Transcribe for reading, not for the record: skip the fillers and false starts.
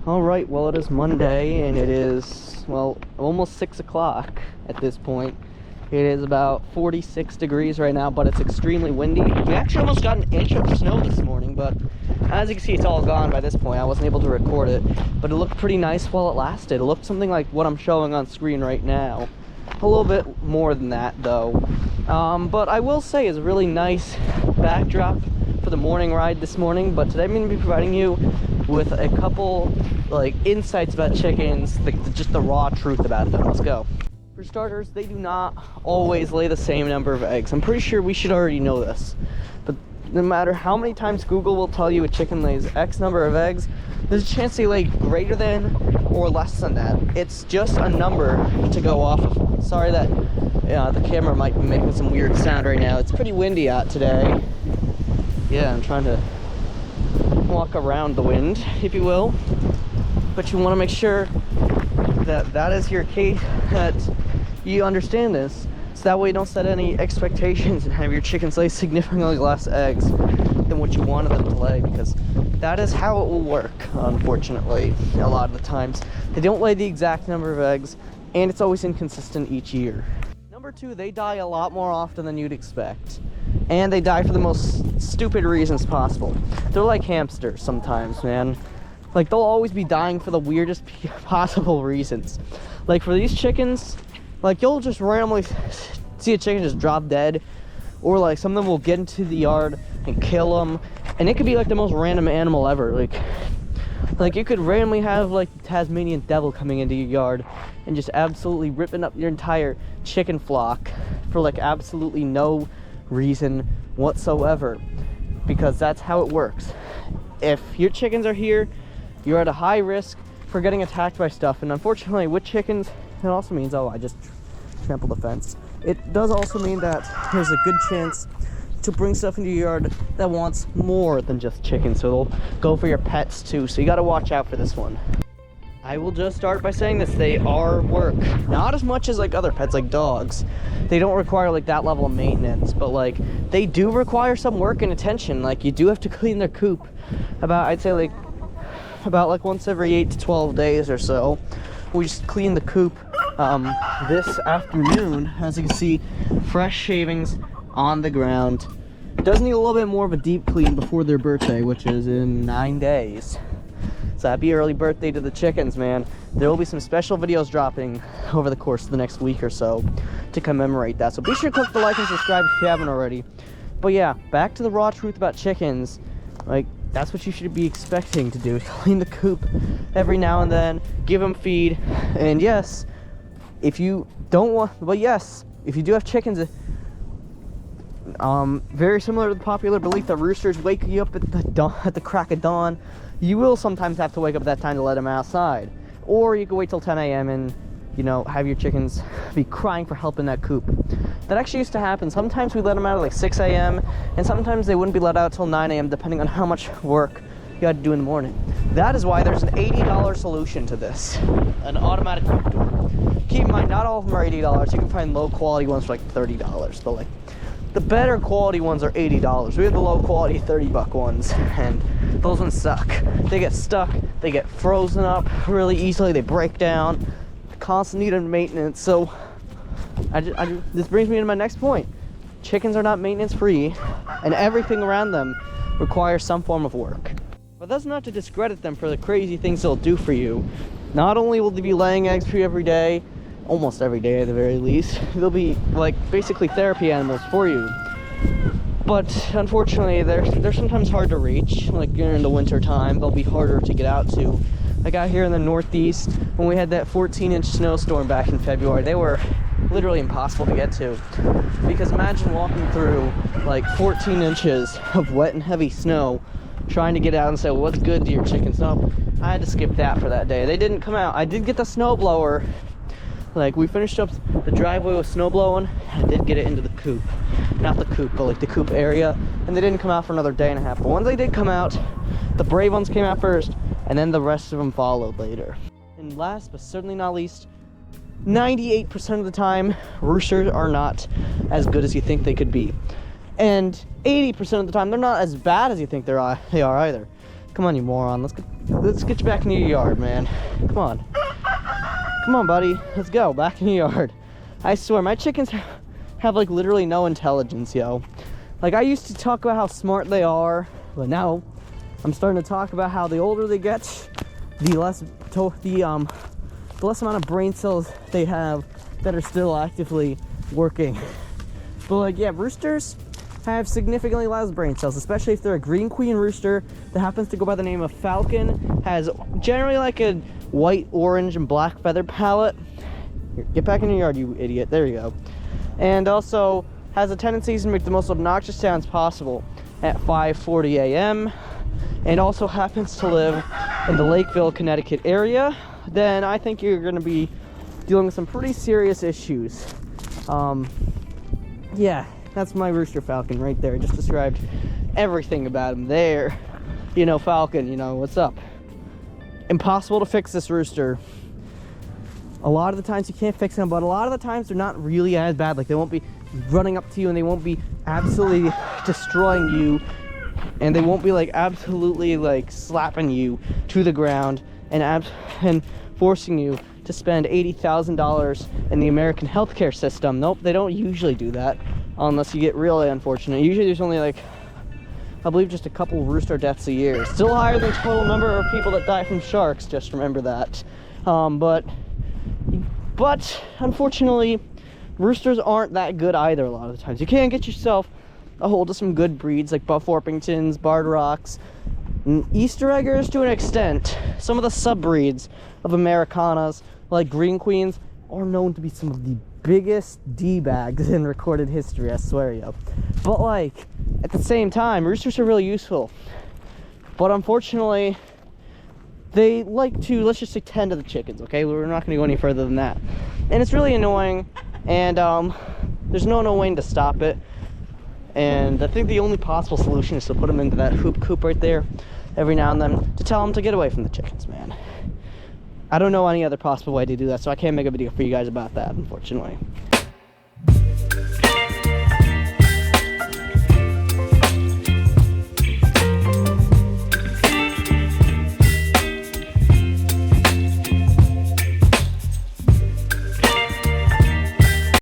Alright, well, it is Monday, and it is, well, almost 6 o'clock at this point. It is about 46 degrees right now, but it's extremely windy. We actually almost got an inch of snow this morning, but as you can see, it's all gone by this point. I wasn't able to record it, but it looked pretty nice while it lasted. It looked something like what I'm showing on screen right now. A little bit more than that, though. But I will say it's a really nice backdrop for the morning ride this morning. But today I'm going to be providing you with a couple insights about chickens, just the raw truth about them. Let's go. For starters, they do not always lay the same number of eggs. I'm pretty sure we should already know this, but no matter how many times Google will tell you a chicken lays X number of eggs, there's a chance they lay greater than or less than that. It's just a number to go off of. Sorry that the camera might be making some weird sound right now. It's pretty windy out today. Yeah, I'm trying to walk around the wind, if you will. But you want to make sure that is your case, that you understand this, so that way you don't set any expectations and have your chickens lay significantly less eggs than what you wanted them to lay, because that is how it will work, unfortunately. A lot of the times they don't lay the exact number of eggs, and it's always inconsistent each year. Number two, they die a lot more often than you'd expect, and they die for the most stupid reasons possible. They're like hamsters sometimes, man. Like, they'll always be dying for the weirdest possible reasons. Like, for these chickens, like, you'll just randomly see a chicken just drop dead, or like some of them will get into the yard and kill them, and it could be like the most random animal ever. Like you could randomly have like the Tasmanian devil coming into your yard and just absolutely ripping up your entire chicken flock for like absolutely no reason whatsoever, because that's how it works. If your chickens are here, you're at a high risk for getting attacked by stuff, and unfortunately with chickens, it also means, oh, I just trampled the fence. It does also mean that there's a good chance to bring stuff into your yard that wants more than just chickens, so they'll go for your pets too, so you gotta watch out for this one. I will just start by saying this, they are work. Not as much as like other pets like dogs. They don't require like that level of maintenance, but like they do require some work and attention. Like you do have to clean their coop about, I'd say like once every 8 to 12 days or so. We just clean the coop this afternoon. As you can see, fresh shavings on the ground. Does need a little bit more of a deep clean before their birthday, which is in 9 days. So happy early birthday to the chickens, man. There will be some special videos dropping over the course of the next week or so to commemorate that. So be sure to click the like and subscribe if you haven't already. But yeah, back to the raw truth about chickens. Like, that's what you should be expecting to do. Clean the coop every now and then, give them feed, and yes, if you don't want, well, yes, if you do have chickens, very similar to the popular belief that roosters wake you up at the crack of dawn, you will sometimes have to wake up at that time to let them outside. Or you can wait till 10 a.m. and, have your chickens be crying for help in that coop. That actually used to happen. Sometimes we let them out at like 6 a.m. and sometimes they wouldn't be let out till 9 a.m. depending on how much work you had to do in the morning. That is why there's an $80 solution to this. An automatic coop door. Keep in mind, not all of them are $80. You can find low quality ones for like $30, but like the better quality ones are $80. We have the low quality $30 ones, and those ones suck. They get stuck, they get frozen up really easily, they break down, constant need of maintenance. So this brings me to my next point. Chickens are not maintenance free, and everything around them requires some form of work. But that's not to discredit them for the crazy things they'll do for you. Not only will they be laying eggs for you every day, almost every day at the very least, they'll be like basically therapy animals for you. But unfortunately, they're sometimes hard to reach. Like during the winter time, they'll be harder to get out to. Like out here in the Northeast, when we had that 14-inch snowstorm back in February, they were literally impossible to get to. Because imagine walking through like 14 inches of wet and heavy snow, trying to get out and say, well, what's good to your chickens? No, I had to skip that for that day. They didn't come out. I did get the snow blower. Like, we finished up the driveway with snow blowing, and I did get it into the coop. Not the coop, but like the coop area. And they didn't come out for another day and a half. But once they did come out, the brave ones came out first, and then the rest of them followed later. And last, but certainly not least, 98% of the time, roosters are not as good as you think they could be. And 80% of the time, they're not as bad as you think they are either. Come on, you moron. Let's get you back in your yard, man. Come on. Come on, buddy. Let's go. Back in your yard. I swear, my chickens have like literally no intelligence, yo. Like, I used to talk about how smart they are, but now I'm starting to talk about how the older they get, the less amount of brain cells they have that are still actively working. But like, yeah, roosters have significantly less brain cells, especially if they're a green queen rooster that happens to go by the name of falcon, has generally like a white, orange, and black feather palette. Here, get back in your yard, you idiot. There you go. And also has a tendency to make the most obnoxious sounds possible at 5:40 a.m. and also happens to live in the Lakeville, Connecticut area, then I think you're going to be dealing with some pretty serious issues. Yeah, that's my rooster Falcon right there. Just described everything about him there. You know, Falcon, you know, what's up? Impossible to fix this rooster. A lot of the times you can't fix them, but a lot of the times they're not really as bad. Like, they won't be running up to you and they won't be absolutely destroying you, and they won't be like absolutely like slapping you to the ground and forcing you to spend $80,000 in the American healthcare system. Nope, they don't usually do that unless you get really unfortunate. Usually there's only like, I believe, just a couple rooster deaths a year. Still higher than the total number of people that die from sharks, just remember that. But unfortunately, roosters aren't that good either a lot of the times. You can get yourself a hold of some good breeds like Buff Orpingtons, Barred Rocks, and Easter Eggers to an extent. Some of the sub-breeds of Americanas, like Green Queens, are known to be some of the biggest D-bags in recorded history, I swear, yo. But like, at the same time, roosters are really useful. But unfortunately, they like to, let's just say, tend to the chickens, okay? We're not gonna go any further than that. And it's really annoying, and there's no way to stop it. And I think the only possible solution is to put them into that hoop coop right there every now and then to tell them to get away from the chickens, man. I don't know any other possible way to do that, so I can't make a video for you guys about that, unfortunately.